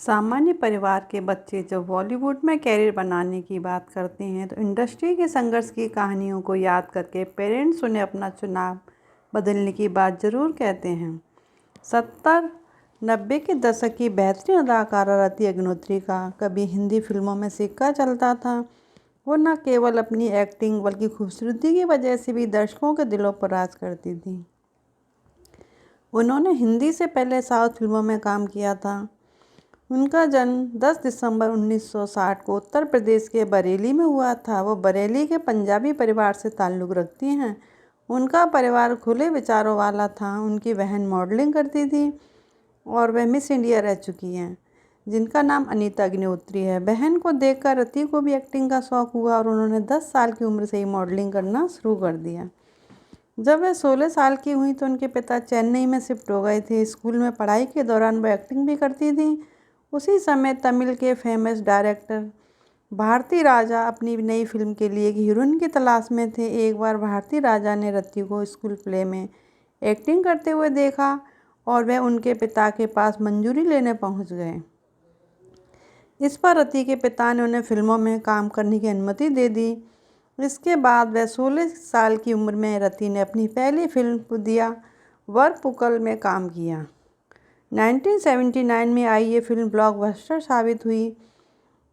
सामान्य परिवार के बच्चे जब बॉलीवुड में कैरियर बनाने की बात करते हैं तो इंडस्ट्री के संघर्ष की कहानियों को याद करके पेरेंट्स उन्हें अपना चुनाव बदलने की बात ज़रूर कहते हैं। 70-90 के दशक की बेहतरीन अदाकारा रति अग्निहोत्री का कभी हिंदी फिल्मों में सिक्का चलता था। वो न केवल अपनी एक्टिंग बल्कि खूबसूरती की वजह से भी दर्शकों के दिलों पर राज करती थी। उन्होंने हिंदी से पहले साउथ फिल्मों में काम किया था। उनका जन्म 10 दिसंबर 1960 को उत्तर प्रदेश के बरेली में हुआ था। वो बरेली के पंजाबी परिवार से ताल्लुक़ रखती हैं। उनका परिवार खुले विचारों वाला था। उनकी बहन मॉडलिंग करती थी और वह मिस इंडिया रह चुकी हैं, जिनका नाम अनीता अग्निहोत्री है। बहन को देखकर रति को भी एक्टिंग का शौक़ हुआ और उन्होंने 10 साल की उम्र से ही मॉडलिंग करना शुरू कर दिया। जब वह 16 साल की हुई तो उनके पिता चेन्नई में शिफ्ट हो गए थे। स्कूल में पढ़ाई के दौरान वह एक्टिंग भी करती थी। उसी समय तमिल के फेमस डायरेक्टर भारती राजा अपनी नई फिल्म के लिए एक हीरोइन की तलाश में थे। एक बार भारती राजा ने रति को स्कूल प्ले में एक्टिंग करते हुए देखा और वह उनके पिता के पास मंजूरी लेने पहुंच गए। इस पर रति के पिता ने उन्हें फिल्मों में काम करने की अनुमति दे दी। इसके बाद वह 16 साल की उम्र में रति ने अपनी पहली फिल्म पुदिया वरपुकल में काम किया। 1979 में आई ये फिल्म ब्लॉकबस्टर साबित हुई।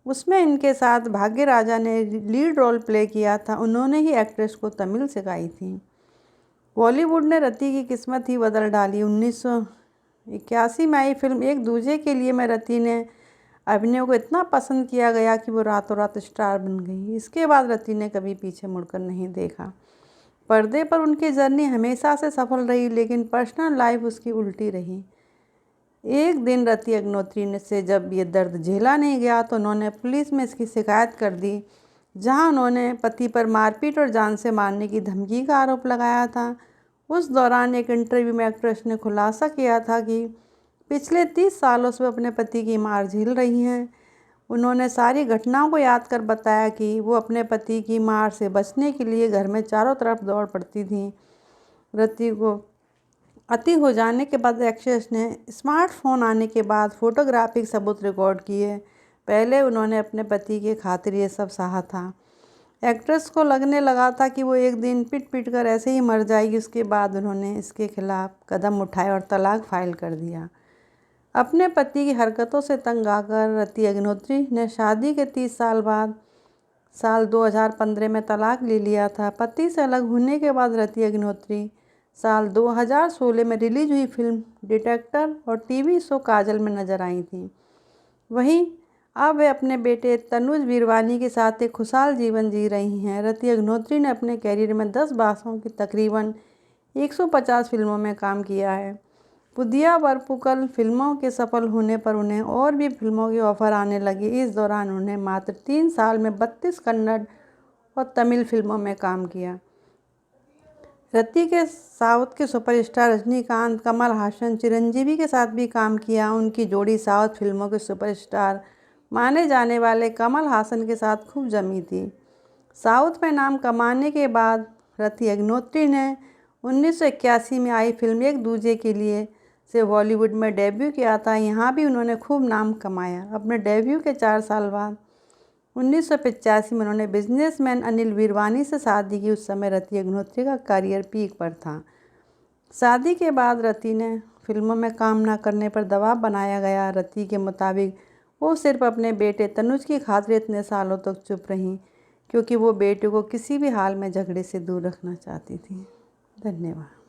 उसमें इनके साथ भाग्य राजा ने लीड रोल प्ले किया था। उन्होंने ही एक्ट्रेस को तमिल सिखाई थी। बॉलीवुड ने रति की किस्मत ही बदल डाली। 1981 में आई फिल्म एक दूजे के लिए में रति ने अभिनय को इतना पसंद किया गया कि वो रातों रात स्टार बन गई। इसके बाद रति ने कभी पीछे मुड़कर नहीं देखा। पर्दे पर उनकी जर्नी हमेशा से सफल रही, लेकिन पर्सनल लाइफ उसकी उल्टी रही। एक दिन रति अग्निहोत्री से जब ये दर्द झेला नहीं गया तो उन्होंने पुलिस में इसकी शिकायत कर दी, जहां उन्होंने पति पर मारपीट और जान से मारने की धमकी का आरोप लगाया था। उस दौरान एक इंटरव्यू में एक्ट्रेस ने खुलासा किया था कि पिछले 30 सालों से वो अपने पति की मार झेल रही हैं। उन्होंने सारी घटनाओं को याद कर बताया कि वो अपने पति की मार से बचने के लिए घर में चारों तरफ दौड़ पड़ती थी। रति को अति हो जाने के बाद एक्ट्रेस ने स्मार्टफोन आने के बाद फोटोग्राफिक सबूत रिकॉर्ड किए। पहले उन्होंने अपने पति के खातिर ये सब सहा था। एक्ट्रेस को लगने लगा था कि वो एक दिन पिट कर ऐसे ही मर जाएगी। उसके बाद उन्होंने इसके खिलाफ कदम उठाए और तलाक फाइल कर दिया। अपने पति की हरकतों से तंग आकर रति अग्निहोत्री ने शादी के 30 साल बाद साल 2015 में तलाक ले लिया था। पति से अलग होने के बाद रति अग्निहोत्री साल 2016 में रिलीज हुई फिल्म डिटेक्टर और टीवी शो काजल में नजर आई थी। वहीं अब वे अपने बेटे तनुज वीरवानी के साथ एक खुशहाल जीवन जी रही हैं। रति अग्निहोत्री ने अपने कैरियर में 10 भाषाओं की तकरीबन 150 फिल्मों में काम किया है। पुदिया वरपुकल फिल्मों के सफल होने पर उन्हें और भी फिल्मों के ऑफर आने लगे। इस दौरान उन्हें मात्र 3 साल में 32 कन्नड़ और तमिल फिल्मों में काम किया। रति के साउथ के सुपरस्टार रजनीकांत, कमल हासन, चिरंजीवी के साथ भी काम किया। उनकी जोड़ी साउथ फिल्मों के सुपरस्टार माने जाने वाले कमल हासन के साथ खूब जमी थी। साउथ में नाम कमाने के बाद रति अग्निहोत्री ने 1981 में आई फिल्म एक दूजे के लिए से बॉलीवुड में डेब्यू किया था। यहाँ भी उन्होंने खूब नाम कमाया। अपने डेब्यू के 4 साल बाद 1985 में उन्होंने बिजनेसमैन अनिल वीरवानी से शादी की। उस समय रति अग्निहोत्री का करियर पीक पर था। शादी के बाद रति ने फिल्मों में काम न करने पर दबाव बनाया गया। रति के मुताबिक वो सिर्फ अपने बेटे तनुज की खातिर इतने सालों तक चुप रहीं, क्योंकि वो बेटे को किसी भी हाल में झगड़े से दूर रखना चाहती थी। धन्यवाद।